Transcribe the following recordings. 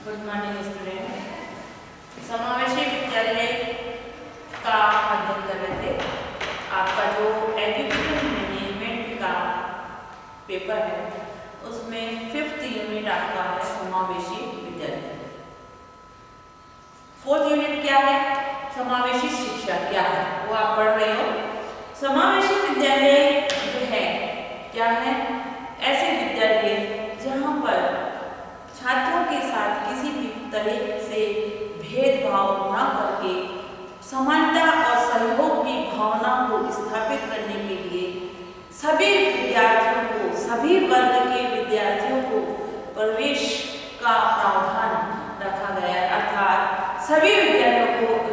Good morning student. समावेशी विद्यालय का अध्ययन कर रहे थे। आपका जो एजुकेशन मैनेजमेंट का पेपर है उसमें 5th यूनिट आपका है समावेशी विद्यालय। 4th यूनिट क्या है? समावेशी शिक्षा क्या है वो आप पढ़ रहे हो। समावेशी विद्यालय जो है क्या है? ऐसे विद्यालय जहाँ पर छात्रों के साथ किसी भी तरह से भेदभाव न करके समानता और सहयोग की भावना को स्थापित करने के लिए सभी विद्यार्थियों को, सभी वर्ग के विद्यार्थियों को प्रवेश का प्रावधान रखा गया है। अर्थात सभी विद्यार्थियों को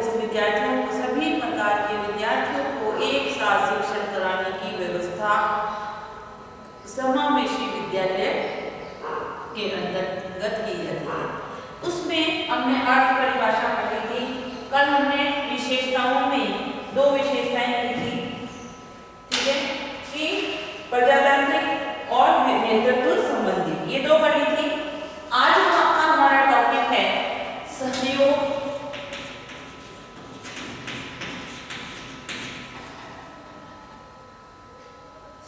सभी प्रकार के विद्यार्थियों को एक साथ शिक्षण कराने की व्यवस्था समावेशी विद्यालय के अंतर्गत की जाती है। उसमें हमने अर्थ परिभाषा पढ़ी थी। कल हमने विशेषताओं में 2 विशेषताएं ली थी, ठीक है, कि प्रजातांत्रिक और नेतृत्व संबंधी, ये 2 पढ़ी थी। आज का हमारा टॉपिक है सहयोग,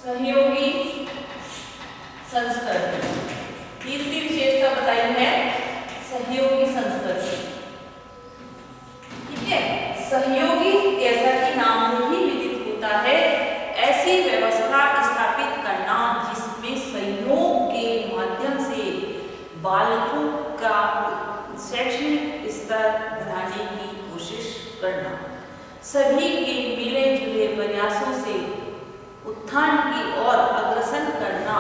सहयोगी संस्कृति। तीसरी विशेषता बताई है सहयोगी संस्कृति, ठीक है। सहयोगी जैसा कि नाम से ही विदित होता है, ऐसी व्यवस्था स्थापित करना जिसमें सहयोग के माध्यम से बालकों का शैक्षणिक स्तर बढ़ाने की कोशिश करना, सभी के मिले जुले प्रयासों से उत्थान की ओर अग्रसर करना,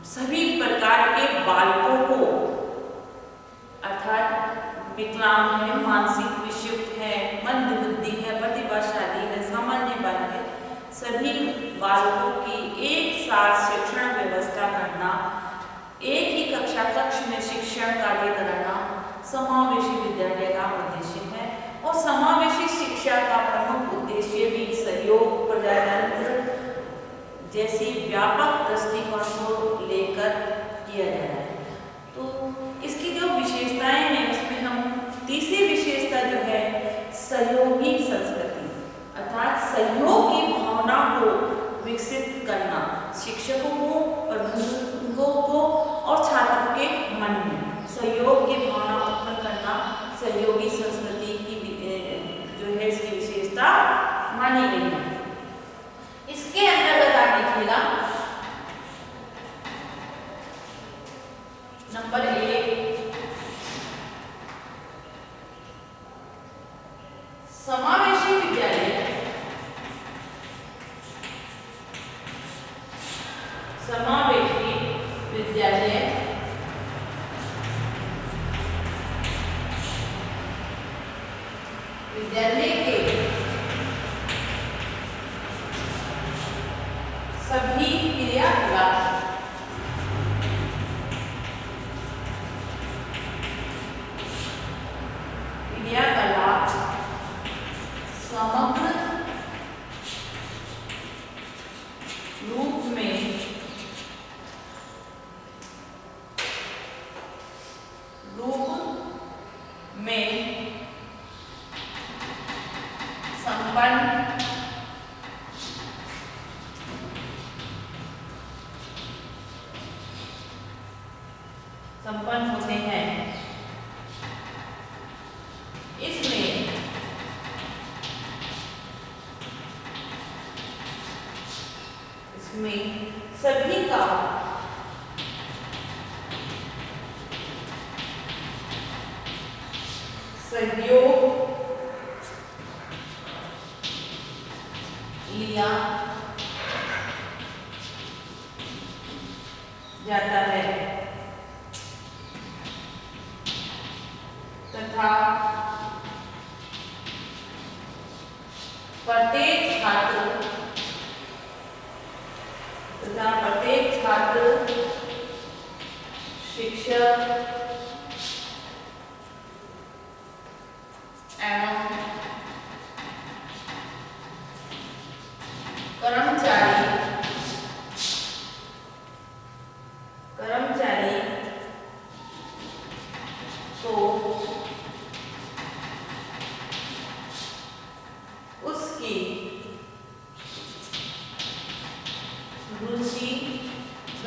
सभी प्रकार के बालकों को अर्थात विकलांग है, मानसिक विक्षिप्त है, मंद बुद्धि है, प्रतिभाशाली है, सामान्य बालक है, सभी बालकों की एक साथ शिक्षण व्यवस्था करना, एक ही कक्ष में शिक्षण कार्य कराना समावेशी विद्यालय का उद्देश्य है। और समावेशी शिक्षा का प्रमुख उद्देश्य भी सहयोग, प्रजातंत्र जैसी व्यापक दृष्टिकोण को लेकर किया जा रहा है। तो इसकी जो विशेषताएं हैं उसमें हम तीसरी विशेषता जो है सहयोगी संस्कृति, अर्थात सहयोग की भावना को विकसित करना, शिक्षकों को, प्रबंधकों को और छात्रों के मन में सहयोग की भावना उत्पन्न करना सहयोगी संस्कृति की जो है इसकी विशेषता मानी गई है। इसके अंतर्गत आप लिखिएगा नंबर 1, समावेशी विद्यालय विद्यालय के सभी क्रियाकलाप समग्र रूप में संपन्न होते हैं। इसमें सभी का सहयोग लिया जाता है तथा प्रत्येक छात्र शिक्षक एवं कर्मचारी तो उसकी रुचि व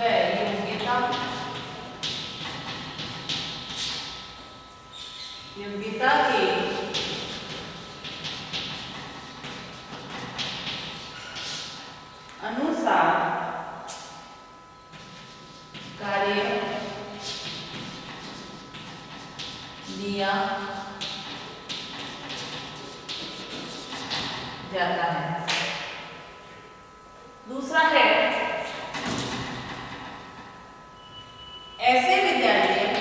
योग्यता के अनुसार कार्य दिया जाता है। दूसरा है ऐसे विद्यालयों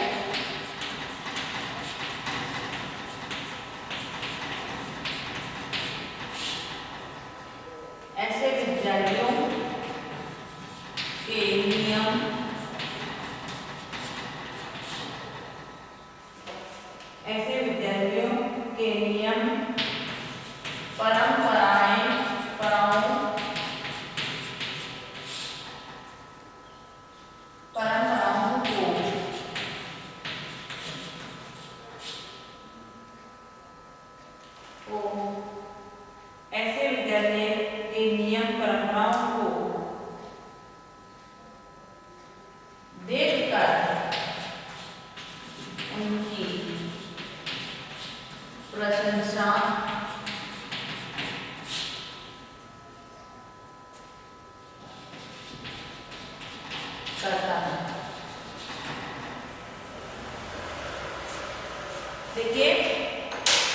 के नियम परंपराओं को ऐसे विद्यालय के नियम परंपराओं को देखकर उनकी प्रशंसा करता है। देखिए,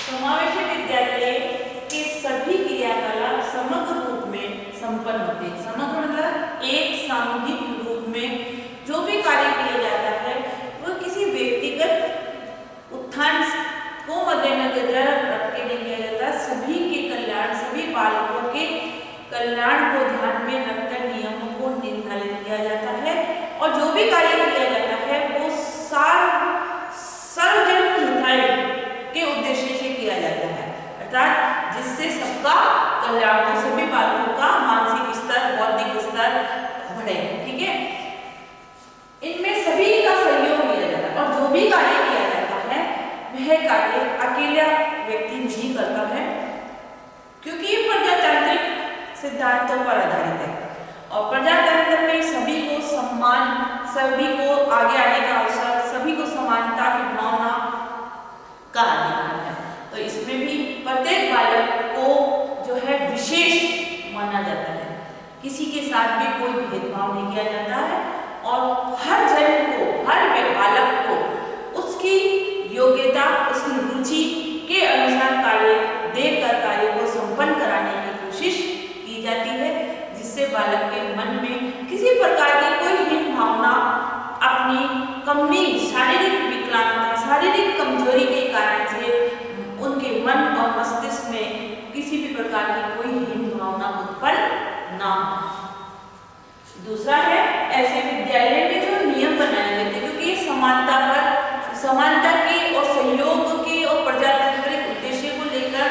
समावेशी विद्यालय के सभी क्रियाकलाप समग्र रूप में संपन्न होते हैं। समग्र मतलब एक सामूहिक रूप में जो भी कार्य किया जाता है वो किसी व्यक्तिगत उत्थान को मद्देनजर रख के नहीं किया जाता। सभी के कल्याण, सभी बालकों के कल्याण को ध्यान में रखकर नियमों को निर्धारित किया जाता है और जो भी कार्य किया जाता है वो सर्वजन हिताय के उद्देश्य से किया जाता है, अर्थात जिससे सबका कल्याण हो, सभी बालकों का मानसिक स्तर, बौद्धिक स्तर बढ़े। ठीक है, इनमें सभी का सहयोग लिया जाता है और जो भी कार्य किया जाता है वह कार्य अकेला व्यक्ति नहीं करता है, क्योंकि ये प्रजातांत्रिक सिद्धांतों पर आधारित है और प्रजातंत्र में सभी को सम्मान, सभी को आगे आने का अवसर, सभी को समानता की भावना का अधिकार है। तो इसमें भी प्रत्येक बालक को जो है विशेष माना जाता है, किसी के साथ भी कोई भेदभाव नहीं किया जाता है और हर जन को, हर बालक को उसकी योग्यता, उसकी रुचि के अनुसार कार्य देकर कार्य को संपन्न कराने की कोशिश की जाती है, जिससे बालक के मन में किसी प्रकार की कोई हीन भावना, अपनी कमी, शारीरिक विकलांगता, शारीरिक कमजोरी के कारण से उनके मन और मस्तिष्क में किसी भी प्रकार की कोई हीन भावना उत्पन्न ना हो। दूसरा है ऐसे विद्यालय में जो नियम बनाए गए थे, क्योंकि ये समानता के और सहयोग के और प्रजातांत्रिक उद्देश्य को लेकर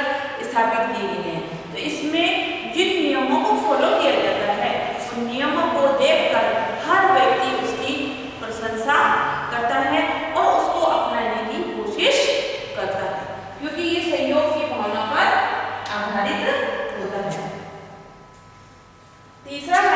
स्थापित किए गए हैं। तो इसमें जिन नियमों को फॉलो किया जाता है उन नियमों को देखकर हर व्यक्ति उसकी प्रशंसा करता है और उसको अपनाने की कोशिश करता है, क्योंकि ये सहयोग की भावना पर आधारित होता है। तीसरा है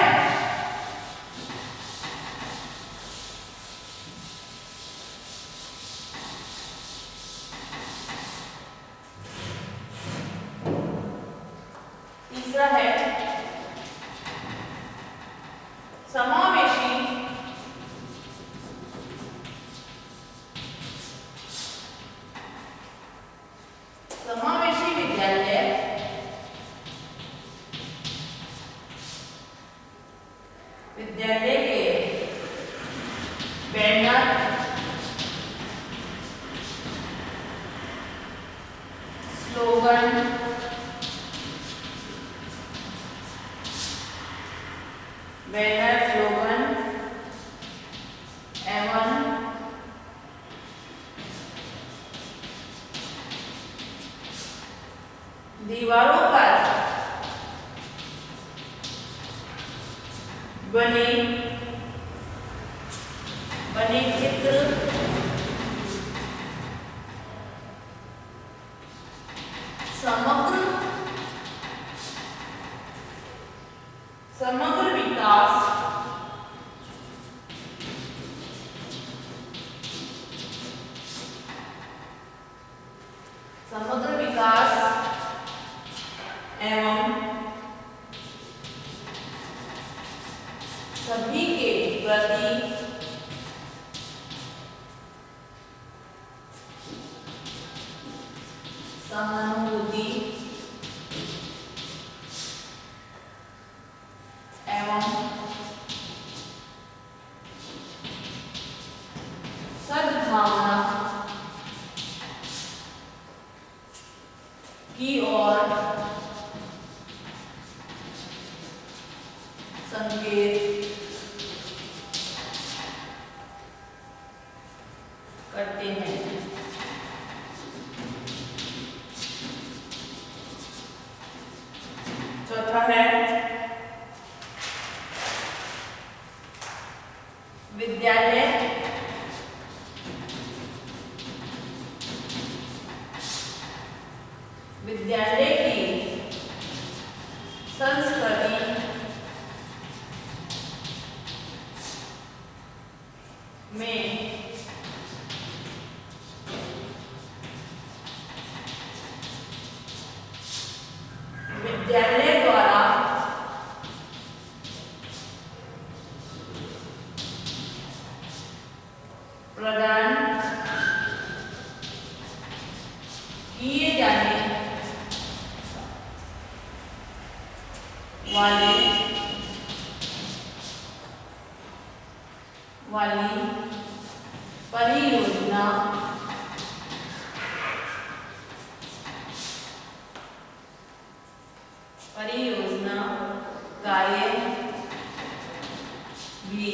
समावेशी विद्यालय के बैनर, स्लोगन, एवं दीवारों पर बने चित्र समग्र विकास एवं सभी के प्रति सहानुभूति एवं सद्भावना की ओर संकेत करते हैं। चौथा है विद्यालय की संस्कृति में विद्यालय द्वारा प्रदान किए जाने वाली परियोजना कार्य भी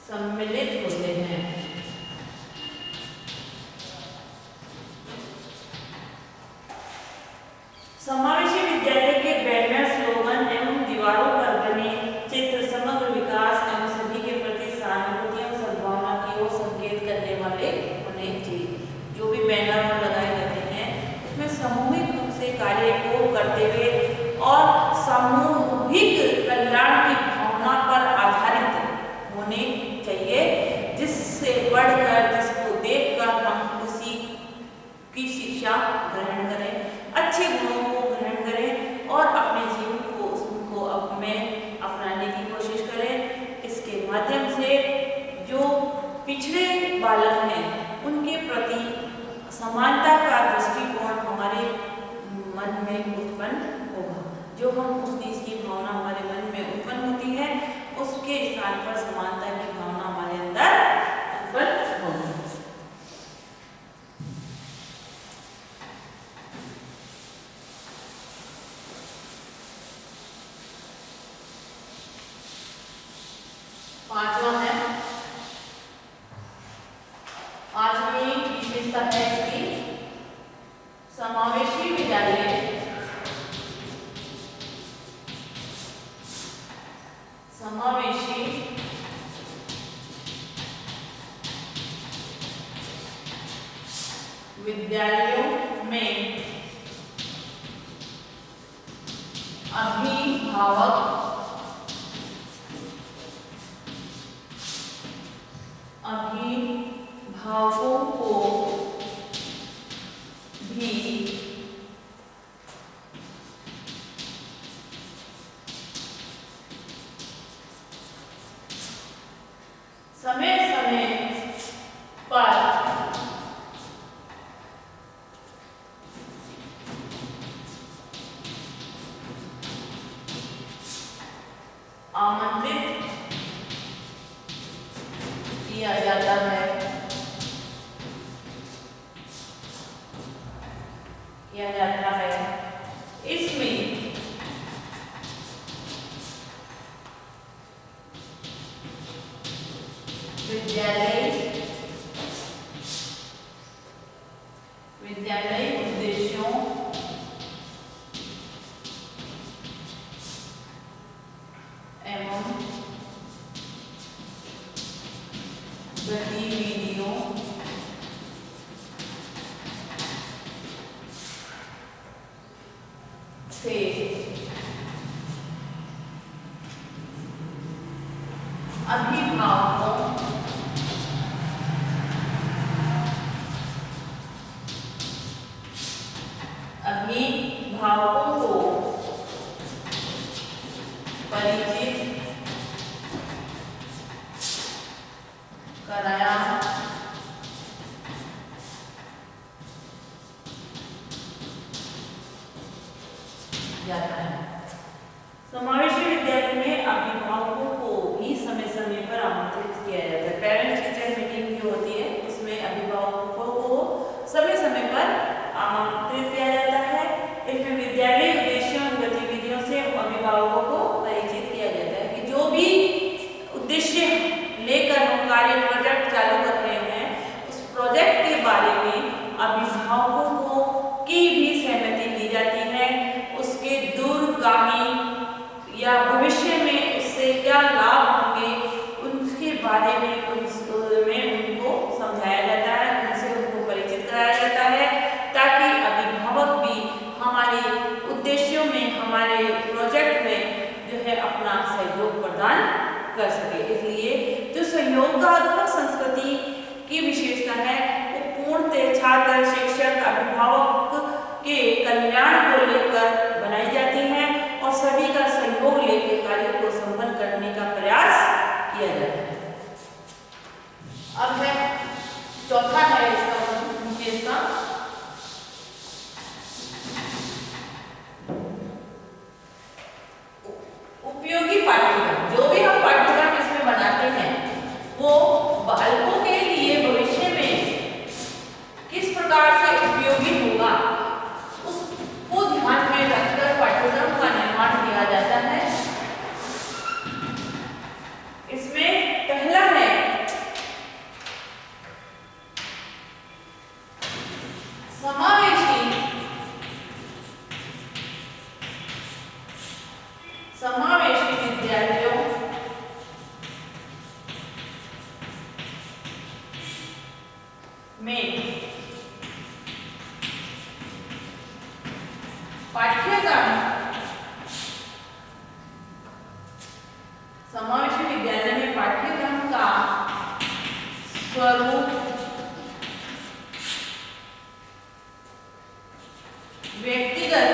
सम्मिलित होते हैं। समावेशी विद्यालय के बैनर, स्लोगन एवं दीवारों पर बने चित्र समग्र विकास एवं सभी के प्रति सहानुभूति एवं सद्भावना की ओर संकेत करने वाले होने चाहिए। जो भी बैनर पर लगाए जाते हैं उसमें सामूहिक रूप से कार्य को करते हुए और सामूहिक कल्याण की भावना पर आधारित होने चाहिए, जिससे बढ़कर, जिसको देखकर हम उसी की शिक्षा ग्रहण करें, अच्छे गुणों को ग्रहण करें और अपने जीवन को उसको में अपनाने की कोशिश करें। इसके माध्यम से जो पिछड़े बालक हैं उनके प्रति समानता का दृष्टिकोण हमारे मन में उत्पन्न होगा। जो हम उस चीज की भावना हमारे मन में उत्पन्न होती है उसके स्थान पर समानता की भावना हमारे अंदर उत्पन्न होगी। पांचवी विशेषता है इसकी समावेशी विद्यालय विद्यालयों में अभिभावकों को भी समय समय पर आमंत्रित किया जाता है। इसमें विद्यालय उद्देश्यों एवं गतिविधियों से अभिभावकों को परिचित कराया जाता है। समावेशी विद्यालय में अभिभावकों को भी समय समय पर आमंत्रित किया जाता है। पेरेंट्स टीचर मीटिंग जो होती है उसमें अभिभावकों को समय समय पर आमंत्रित किया जाता है। इसमें विद्यालय उद्देश्यों और गतिविधियों से अभिभावकों को परिचित किया जाता है कि जो भी उद्देश्य लेकर हम कार्य प्रोजेक्ट चालू कर रहे हैं उस प्रोजेक्ट के बारे में अभिभावकों को की भी सहमति ली जाती है। उसके दूरगामी या भविष्य में उससे क्या लाभ होंगे उनके बारे में उनको समझाया जाता है, उनसे उनको परिचित कराया जाता है ताकि अभिभावक भी हमारे उद्देश्यों में हमारे प्रोजेक्ट में जो है अपना सहयोग प्रदान कर सके। इसलिए जो सहयोगात्मक संस्कृति की विशेषता है वो पूर्णतः छात्र, शिक्षक, अभिभावक के कल्याण को लेकर बनाई जाती है और सभी का सहयोग लेकर कार्य को संपन्न करने का प्रयास किया जाता है। अब है चौथा है इसका विशेषता उपयोगी पाठ्यक्रम। जो भी हम पाठ्यक्रम इसमें बनाते हैं वो बालकों के लिए भविष्य में किस प्रकार से उपयोगी होगा उसको ध्यान में रखकर पाठ्यक्रम का निर्माण किया जाता है। इसमें पहला है समावेशी विद्यालयों में पाठ्यक्रम समावेशी विद्यालय में पाठ्यक्रम का स्वरूप व्यक्तिगत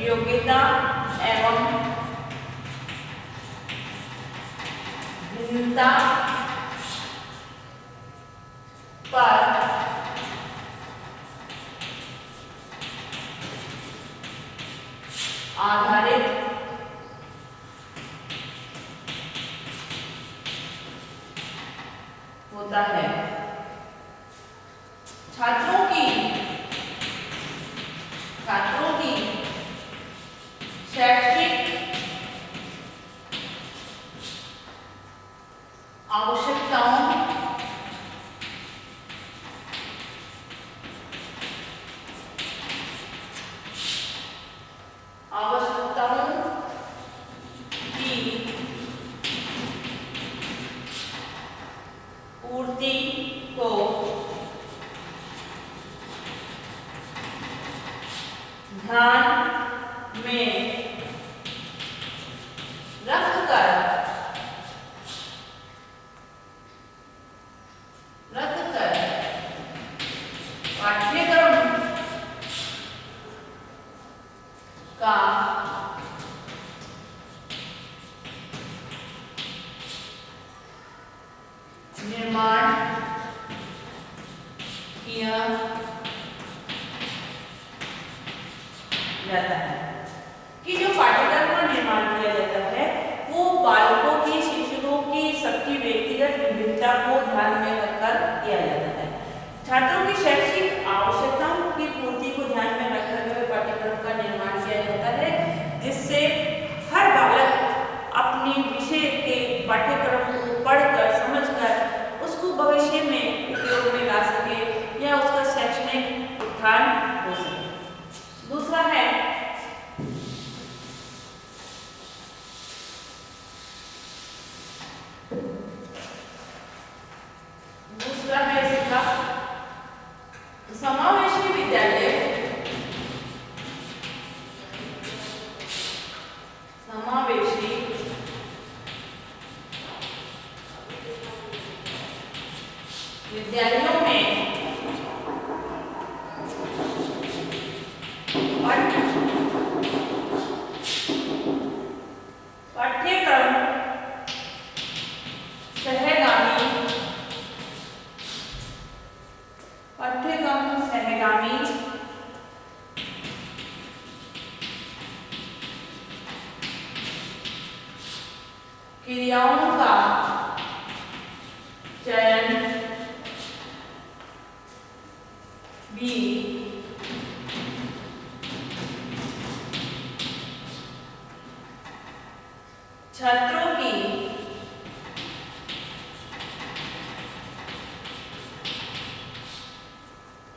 योग्यता एवं भिन्नता पर आधारित होता है। छात्रों की शैक्षिक आवश्यकताओं की पूर्ति को ध्यान में रखकर पाठ्यक्रम का निर्माण किया जाता है। कि जो पाठ्यक्रम का निर्माण किया जाता है वो बालकों की, शिक्षकों की सबकी व्यक्तिगत विभिन्नता को ध्यान में रखकर किया जाता है। छात्रों की शैक्षिक आवश्यकताओं की पूर्ति को ध्यान में रखकर हुए पाठ्यक्रम का निर्माण किया जाता है जिससे हर बालक अपने विषय के पाठ्यक्रम को पढ़कर समझकर उसको भविष्य में उपयोग में ला सके या उसका शैक्षणिक उत्थान हो सके। दूसरा है इसका समावेशी विद्यालय समावेशी विद्यालयों में पाठ्यक्रम सहगामी क्रियाओं का चयन भी छात्रों की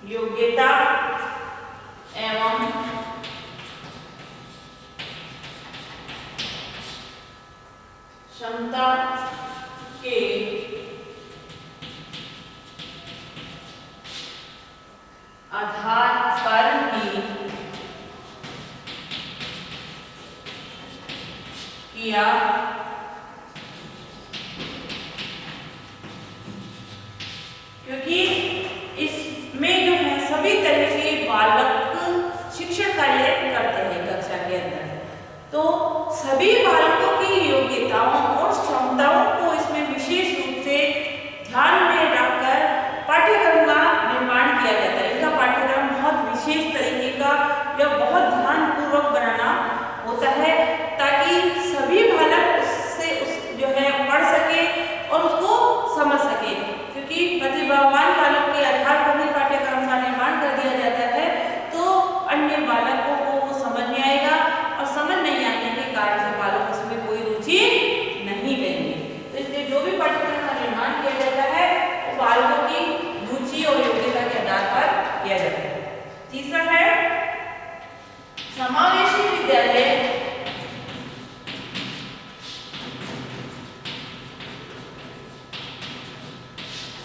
योग्यता एवं क्षमता के आधार पर ही किया क्योंकि इसमें जो है सभी तरह के बालक शिक्षण कार्य करते हैं कक्षा के अंदर, तो सभी बालकों की योग्यताओं और क्षमताओं को इसमें विशेष रूप से ध्यान में रखकर पाठ्यक्रम का निर्माण किया जाता है। इनका पाठ्यक्रम बहुत विशेष तरीके का या बहुत ध्यानपूर्वक बनाना होता है ताकि सभी बालक उससे जो है पढ़ सके और उसको समझ सके, क्योंकि प्रतिभावान बालक के आधार पर ही पाठ्यक्रम का निर्माण कर दिया जाता है तो अन्य बालकों को वो समझ में आएगा और समझ नहीं आने के कारण से बालक उसमें कोई रुचि नहीं लेंगे। तो इसलिए जो भी पाठ्यक्रम का निर्माण किया जाता है वो बालकों की रुचि और योग्यता के आधार पर किया जाता है। तीसरा है समावेशी विद्यालय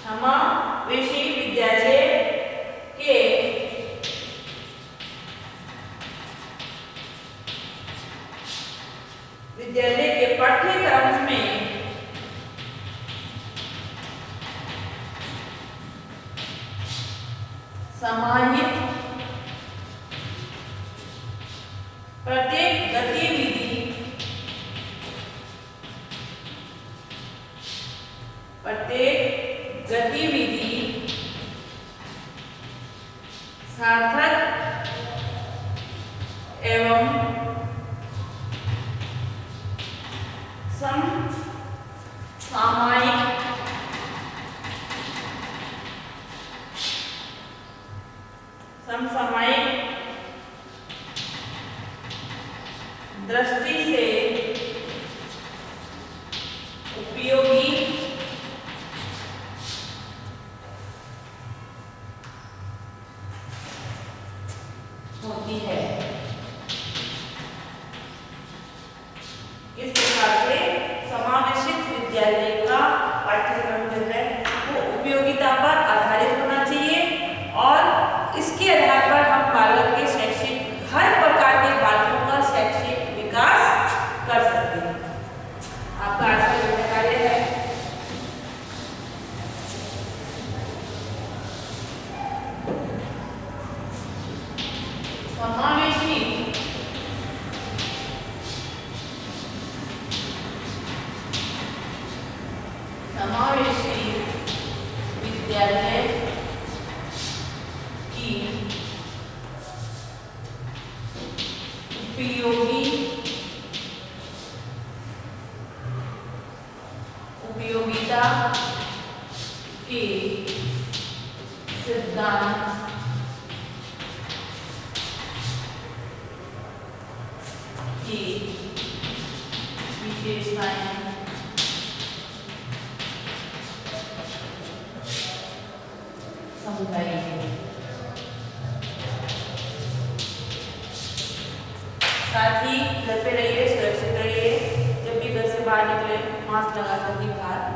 समावेशी विद्यालय के पाठ्यक्रम में समाहित प्रत्येक गतिविधि सार्थक एवं समसामयिक दृष्टि से उपयोगी होती है। इस प्रकार से समावेशित विद्यालय का पाठ्यक्रम जो है वो उपयोगिता पर आधारित होना चाहिए और इसके आधार पर हम बालक के शैक्षिक हर प्रकार के बालकों का शैक्षिक विकास कर सकते हैं। आपका आज का जो कार्य है समावेशी विद्यालय की उपयोगिता के सिद्धांत की विशेषताएं समझाई है। साथ ही घर पे रहिए, सुरक्षित रहिए, जब भी घर से बाहर निकले मास्क लगा कर ही बाहर